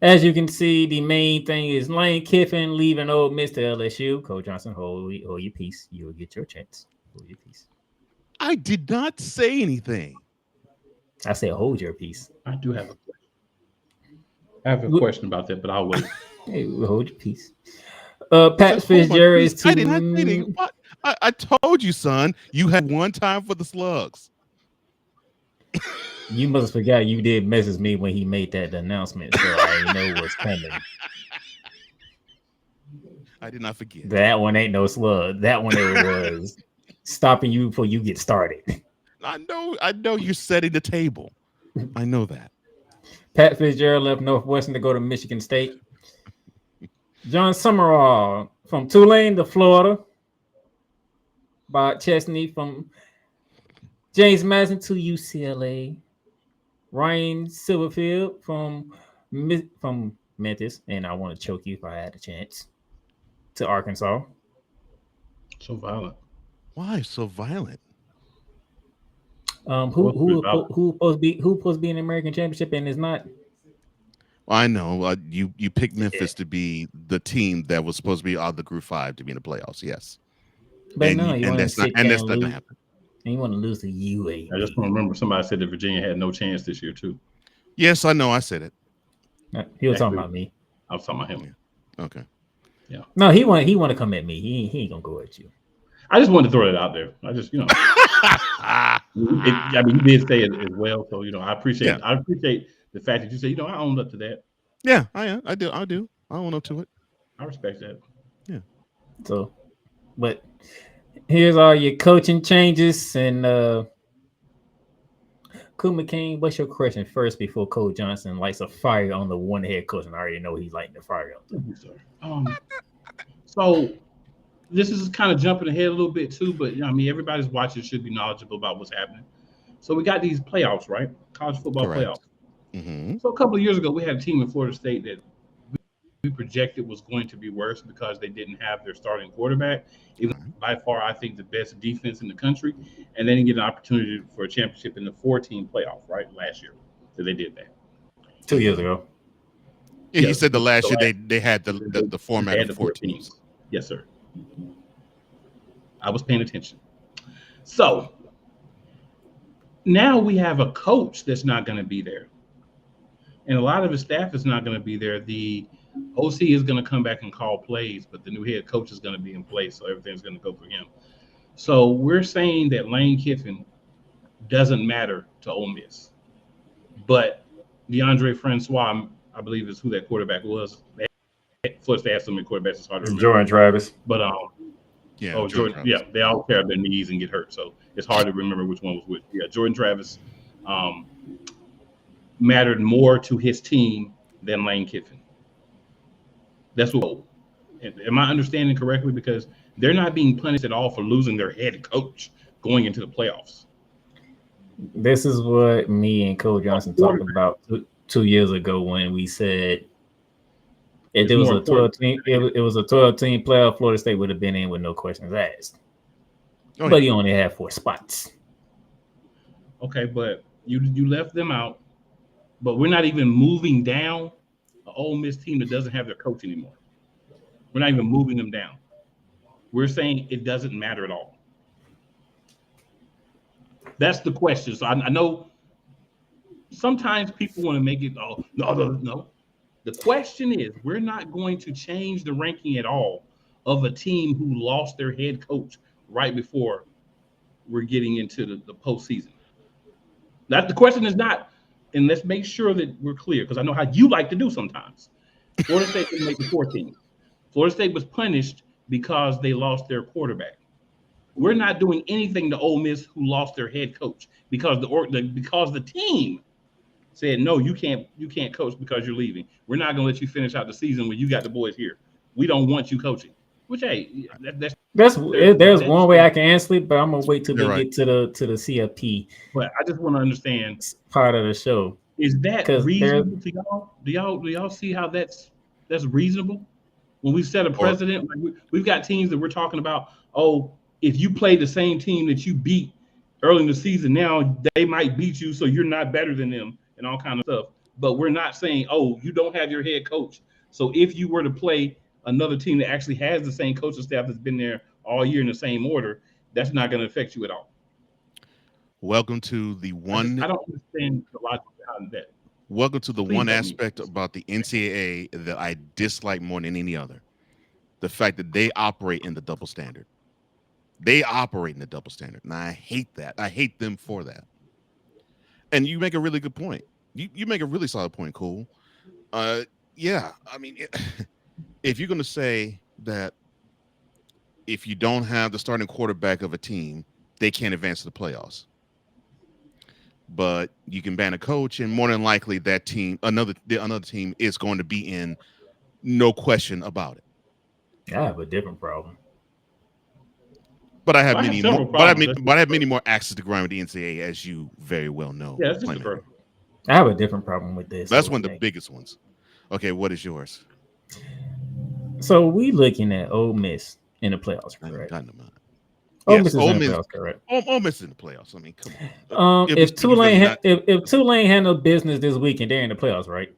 As you can see, the main thing is Lane Kiffin leaving Ole Miss to LSU. Coach Johnson, hold your peace. You'll get your chance. Hold your peace. I did not say anything. I said hold your peace. I do have a question. I have a question about that, but I'll wait. Hey, hold your peace. I said, Pat hold my Fitzgerald peace. is I did not say anything. to. What? I told you, son, you had one time for the slugs. You must forgot you did message me when he made that announcement, so I know what's coming. I did not forget. That one ain't no slug. That one it was stopping you before you get started. I know you're setting the table. I know that. Pat Fitzgerald left Northwestern to go to Michigan State. Jon Sumrall from Tulane to Florida. Bob Chesney from James Madison to UCLA. Ryan Silverfield from Memphis, and I want to choke you if I had a chance, to Arkansas. So violent. Why so violent? Who Supposed to be who violent. who supposed to be in the American Championship and is not? Well, I know you picked Yeah. Memphis to be the team that was supposed to be out of the Group 5 to be in the playoffs. Yes, But no, you want to that's not sit there and gonna lose, happen. and you want to lose to I just UAB. don't remember somebody said that Virginia had no chance this year too. Yes, I know. I said it. He was talking Actually, about me. I was talking about him. Yeah. Okay. Yeah. No, he want to come at me. He ain't gonna go at you. I just wanted to throw that out there. I just, I mean, you did say it as well. So, Yeah. I appreciate the fact that you say, I owned up to that. Yeah. I am. I do. I do. I own up to it. I respect that. Yeah. So, but here's all your coaching changes and Cool McCain, what's your question first before Coach Johnson lights a fire on the one head coach? And I already know he's lighting the fire on them. Thank you, sir. So this is kind of jumping ahead a little bit too, but I mean, everybody's watching should be knowledgeable about what's happening. So we got these playoffs, right? College football Correct. playoffs. Mm-hmm. So a couple of years ago, we had a team in Florida State that we projected was going to be worse because they didn't have their starting quarterback. It was Right. by far, I think, the best defense in the country, and they didn't get an opportunity for a championship in the 14 playoff, right? Last year, so they did that. 2 years ago. Yeah, he Yeah, said the last so year they had the they format had of the four 14. teams. Yes, sir. I was paying attention. So now we have a coach that's not going to be there, and a lot of his staff is not going to be there. The OC is going to come back and call plays, but the new head coach is going to be in place, so everything's going to go for him. So we're saying that Lane Kiffin doesn't matter to Ole Miss, but DeAndre Francois, I believe, is who that quarterback was. First, they had so many quarterbacks; it's hard to remember. Jordan Travis. But Yeah, oh, Jordan Jordan, yeah, Travis. they all tear up their knees and get hurt, so it's hard to remember which one was which. Yeah, Jordan Travis um, mattered more to his team than Lane Kiffin. That's what. Am I understanding correctly? Because they're not being punished at all for losing their head coach going into the playoffs. This is what me and Coach A Johnson talked quarterback about 2 years ago when we said if is there was more a important. 12 team, it was a 12-team playoff, Florida State would have been in with no questions asked. Oh But yeah. he only had 4 spots. Okay, but you left them out. But we're not even moving down an Ole Miss team that doesn't have their coach anymore. We're not even moving them down. We're saying it doesn't matter at all. That's the question. So I know sometimes people want to make it, oh, no, no, no. The question is, we're not going to change the ranking at all of a team who lost their head coach right before we're getting into the postseason. That the question is not, and let's make sure that we're clear, because I know how you like to do sometimes. Florida State didn't make the 14. Florida State was punished because they lost their quarterback. We're not doing anything to Ole Miss who lost their head coach because because the team said no, you can't coach because you're leaving. We're not going to let you finish out the season when you got the boys here. We don't want you coaching. Which hey, that's There's that's one way I can answer it, but I'm gonna wait till You're we right. get to the CFP but I just want to understand, part of the show is that because there's reasonable to y'all? Do y'all see how that's reasonable? When we set a Or precedent, like we've got teams that we're talking about, oh, if you play the same team that you beat early in the season, now they might beat you, so you're not better than them and all kind of stuff. but we're not saying, oh, you don't have your head coach. So if you were to play another team that actually has the same coaching staff that's been there all year in the same order, that's not going to affect you at all. Welcome to the one. I don't understand the logic behind that. Welcome to the Please one help me. aspect about the NCAA that I dislike more than any other: the fact that they operate in the double standard. They operate in the double standard, and I hate that. I hate them for that. And you make a really good point. You make a really solid point, Cool. Yeah, I mean, if you're going to say that if you don't have the starting quarterback of a team, they can't advance to the playoffs. But you can ban a coach, and more than likely that team, another team, is going to be in, no question about it. I have a different problem. But I have I have many more. several problems. But I have many more axes to grind with the NCAA, as you very well know. Yeah, that's just a Playmaker. problem. I have a different problem with this. That's one of the okay? biggest ones. Okay, what is yours? So we looking at Ole Miss in the playoffs, correct? I know mine. Ole Yes, Miss is Ole in the Miss. playoffs, correct? Ole Miss is in the playoffs. I mean, come on. If Tulane had no business this weekend, they're in the playoffs, right?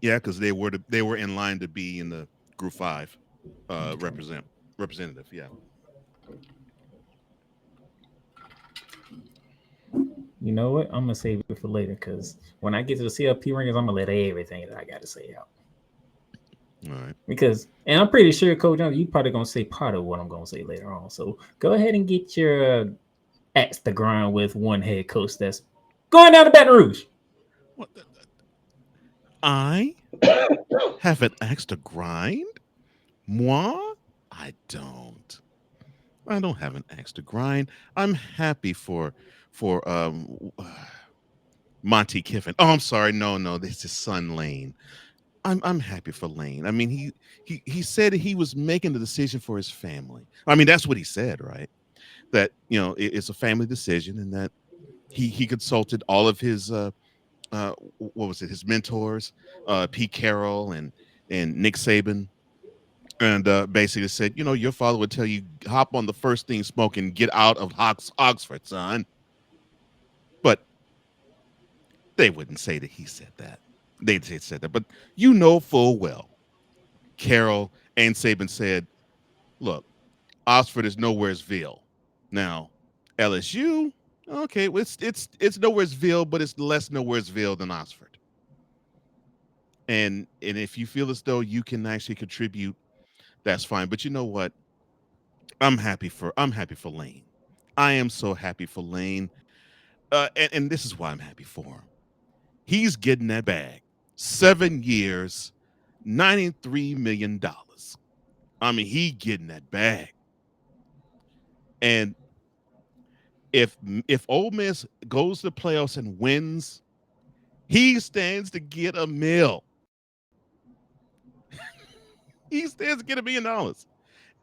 Yeah, because they were in line to be in the Group 5 representative. Yeah. You know what? I'm gonna save it for later because when I get to the CLP rankings, I'm gonna let everything that I got to say out. All right. Because, and I'm pretty sure, Coach Jones, you probably gonna say part of what I'm gonna say later on. So go ahead and get your axe to grind with one head coach that's going down to Baton Rouge. What I have an axe to grind? Moi? I don't. I don't have an axe to grind. I'm happy for Monty Kiffin. Oh, I'm sorry. No, this is his son Lane. I'm happy for Lane. I mean, he said he was making the decision for his family. I mean, that's what he said, right? That it's a family decision, and that he consulted all of his what was it? His mentors, Pete Carroll and Nick Saban, and basically said, your father would tell you, hop on the first thing smoking, get out of Oxford, son. But they wouldn't say that he said that. They said that, but full well, Carroll and Saban said, look, Oxford is nowheresville. Now, LSU, okay, well, it's nowheresville, but it's less nowheresville than Oxford. And if you feel as though you can actually contribute, that's fine. But you know what? I'm happy for Lane. I am so happy for Lane. And this is why I'm happy for him. He's getting that bag. 7 years, $93 million. I mean, he getting that bag. And if Ole Miss goes to the playoffs and wins, he stands to get $1 million. He stands to get $1 million.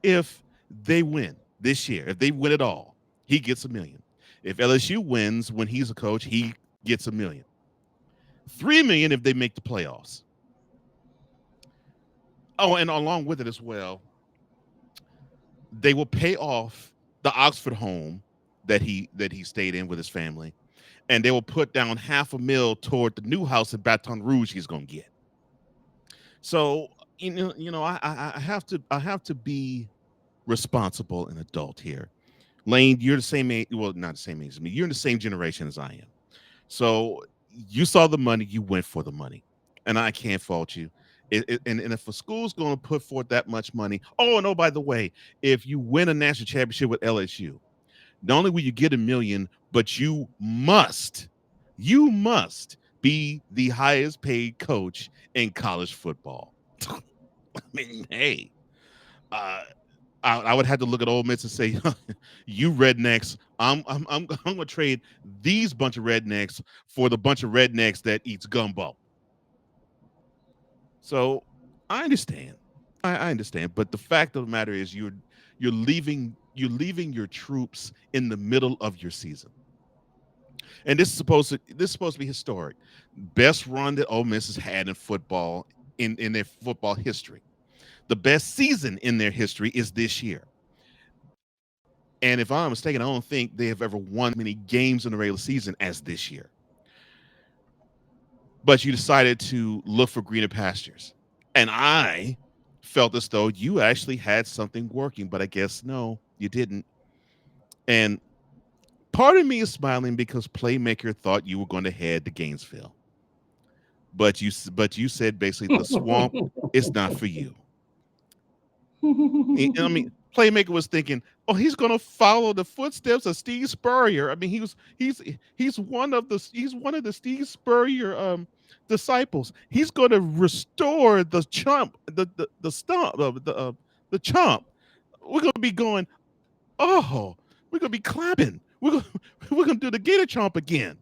If they win this year, if they win it all, he gets $1 million. If LSU wins when he's a coach, he gets $1 million. $3 million if they make the playoffs. Oh, and along with it as well, they will pay off the Oxford home that he stayed in with his family, and they will put down $500,000 toward the new house in Baton Rouge he's going to get. So I have to be responsible and adult here. Lane, you're the same age. Well, not the same age as me. You're in the same generation as I am. So you saw the money, you went for the money, and I can't fault you. And if a school's going to put forth that much money, by the way, if you win a national championship with LSU, not only will you get $1 million, but you must be the highest paid coach in college football. I mean, hey, I would have to look at Ole Miss and say, "You rednecks, I'm gonna trade these bunch of rednecks for the bunch of rednecks that eats gumbo." So I understand, I understand, but the fact of the matter is, you're leaving your troops in the middle of your season, and this is supposed to be historic, best run that Ole Miss has had in football in their football history. The best season in their history is this year. And if I'm not mistaken, I don't think they have ever won many games in the regular season as this year. but you decided to look for greener pastures. And I felt as though you actually had something working, but I guess no, you didn't. And part of me is smiling because Playmaker thought you were going to head to Gainesville, but you said basically the swamp is not for you. I mean, Playmaker was thinking, oh, he's going to follow the footsteps of Steve Spurrier. I mean, he's one of the Steve Spurrier disciples. He's going to restore the chump, the stump of the chump. We're going to be going, oh, we're going to be clapping. We're going to do the Gator chomp again.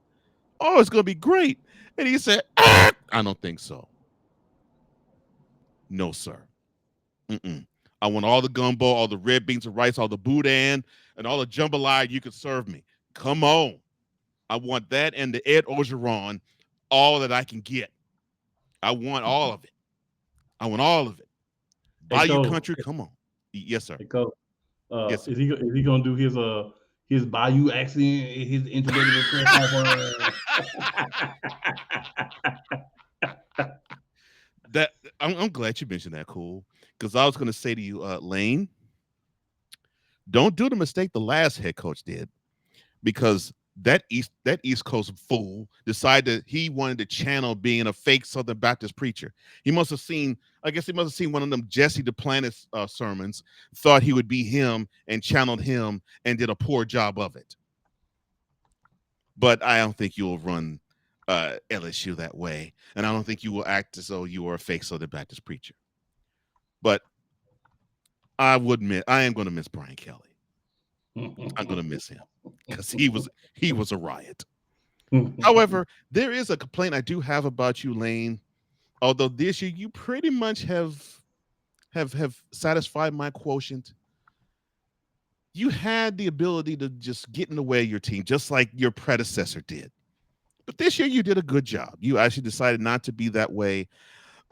Oh, it's going to be great. And he said, I don't think so. No, sir. Mm-mm. I want all the gumbo, all the red beans and rice, all the boudin, and all the jambalaya you could serve me. Come on. I want that and the Ed Orgeron, all that I can get. I want all of it. I want all of it. Hey, Bayou Coach. country, come on. Yes, sir. Hey, Coach. Yes, sir. Is he gonna do his Bayou accent, his integrated press That I'm glad you mentioned that, cool. Because I was going to say to you, Lane, don't do the mistake the last head coach did, because that East Coast fool decided he wanted to channel being a fake Southern Baptist preacher. He must have seen, I guess he must have seen one of them Jesse Duplantis sermons, thought he would be him and channeled him and did a poor job of it. But I don't think you'll run LSU that way, and I don't think you will act as though you are a fake Southern Baptist preacher. But I would admit I am going to miss Brian Kelly. I'm going to miss him because he was a riot. However, there is a complaint I do have about you, Lane. Although this year you pretty much have satisfied my quotient. You had the ability to just get in the way of your team, just like your predecessor did. But this year you did a good job. You actually decided not to be that way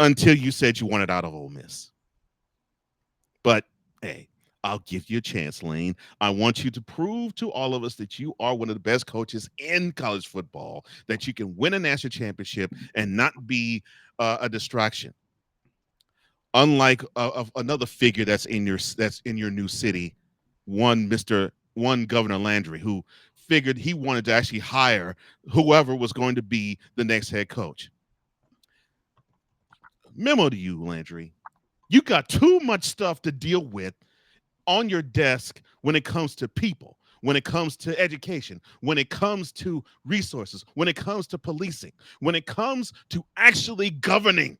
until you said you wanted out of Ole Miss. But hey, I'll give you a chance, Lane. I want you to prove to all of us that you are one of the best coaches in college football, that you can win a national championship and not be a distraction. Unlike another figure that's in your new city, one Governor Landry, who figured he wanted to actually hire whoever was going to be the next head coach. Memo to you, Landry. You got too much stuff to deal with on your desk when it comes to people, when it comes to education, when it comes to resources, when it comes to policing, when it comes to actually governing.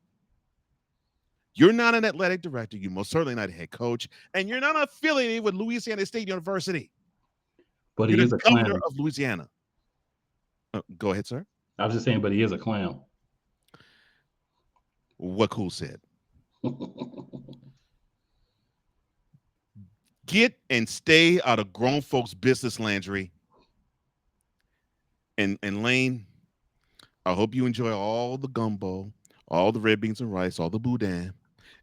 You're not an athletic director. You're most certainly not a head coach, and you're not affiliated with Louisiana State University. But you're he is the a clown. governor of Louisiana. Go ahead, sir. I was just saying, but he is a clown. What Cool said. Get and stay out of grown folks' business, Landry. And Lane, I hope you enjoy all the gumbo, all the red beans and rice, all the boudin,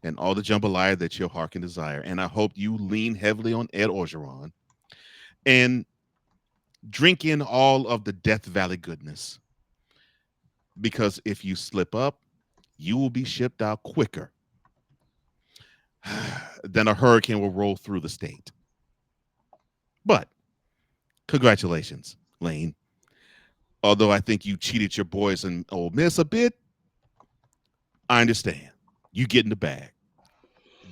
and all the jambalaya that your heart can desire. And I hope you lean heavily on Ed Orgeron and drink in all of the Death Valley goodness. Because if you slip up, you will be shipped out quicker than a hurricane will roll through the state. But congratulations, Lane. Although I think you cheated your boys in Ole Miss a bit, I understand. You get in the bag.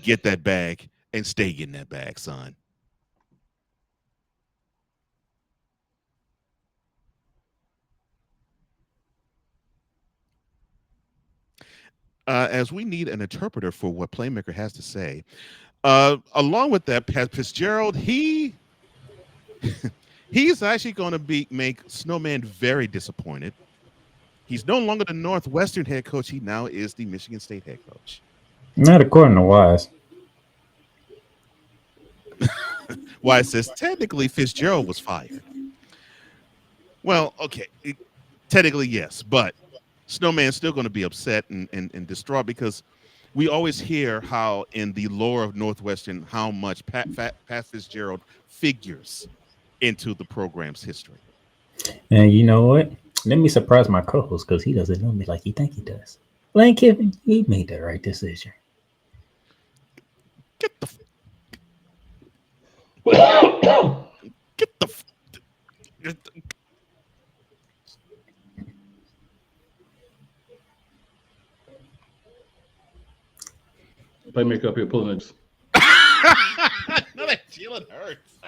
Get that bag and stay getting that bag, son. As we need an interpreter for what Playmaker has to say, along with that, Pat Fitzgerald, he's actually going to make Snowman very disappointed. He's no longer the Northwestern head coach. He now is the Michigan State head coach. Not according to Wise. Wise says technically Fitzgerald was fired. Well, okay, technically yes, but Snowman's still going to be upset and distraught because we always hear how in the lore of Northwestern how much Pat Fitzgerald figures into the program's history. And you know what? Let me surprise my co-host because he doesn't know me like he think he does. Lane Kiffin, he made the right decision. Get the Playmaker up here pulling it. no, that Jalen hurts.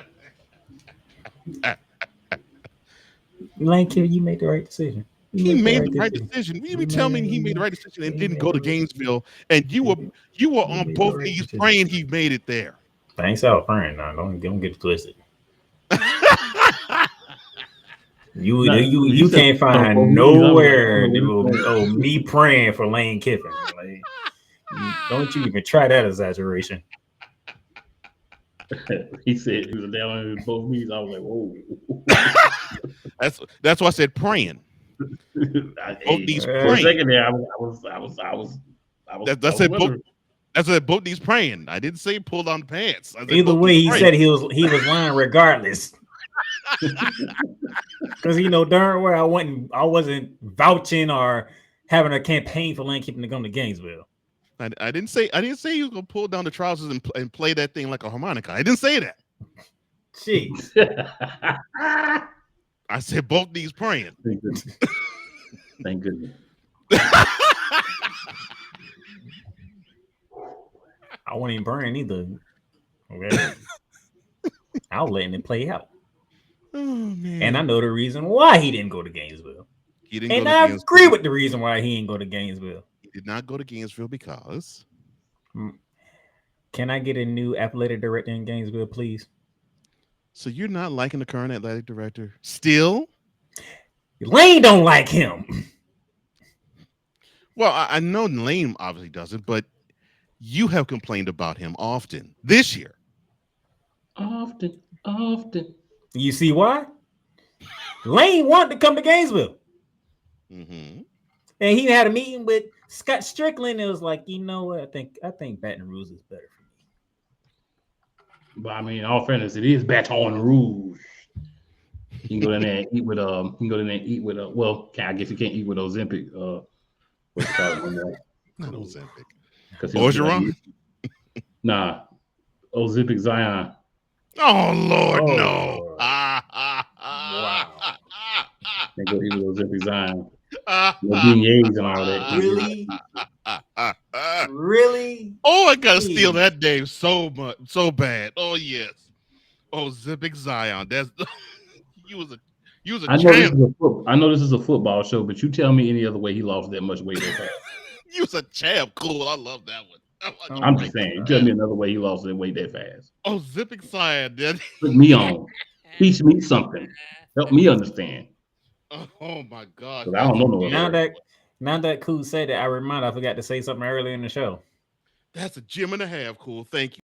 Lane Kiffin, you made the right decision. He made the right decision. You mean tell me he made the right decision and didn't go to Gainesville, and you were on both knees praying he made it there. Thanks out, friend. Now don't get it twisted. You can't find nowhere me praying for Lane Kiffin. Like, don't you even try that exaggeration. He said he was down on both knees. I was like, whoa. That's why I said praying. Both knees For a praying. second there, I was. That's it. That's what both knees praying. I didn't say pull down the pants. Either way, he said he was lying regardless. Because darn well I wasn't vouching or having a campaign for Lane Kiffin to come to Gainesville. I didn't say he was gonna pull down the trousers and play that thing like a harmonica. I didn't say that. Jeez. I said both knees praying. Thank goodness. I wasn't even burning either. Okay. I was letting it play out. Oh, man. And I know the reason why he didn't go to Gainesville. And I agree with the reason why he didn't go to Gainesville. He did not go to Gainesville because. Can I get a new athletic director in Gainesville, please? So you're not liking the current athletic director still? Lane don't like him. Well, I know Lane obviously doesn't, but you have complained about him often this year. Often. You see why? Lane wanted to come to Gainesville. Mm-hmm. And he had a meeting with Scott Strickland. And it was like, you know what? I think Baton Rouge is better for me. But I mean, in all fairness, it is Baton Rouge. You can go in there and eat with well, I guess you can't eat with Ozempic. What's it called? Not Ozempic. Orgeron? Nah. Ozempic Zion. Oh Lord, no. Wow. They go eat with Ozempic Zion. Beignets and all that. Really? Really? Oh, I gotta steal that name so bad. Oh yes. Ozempic Zion. That's you was a champ. I know this is a football show, but you tell me any other way he lost that much weight that fast. You was a champ. Cool. I love that one. I'm just saying. You tell me another way he lost that weight that fast. Ozempic Zion. Put me on. Teach me something. Help me understand. Oh my God. I don't know no other. Now that Cool said that, I forgot to say something earlier in the show. That's a gym and a half, Cool. Thank you.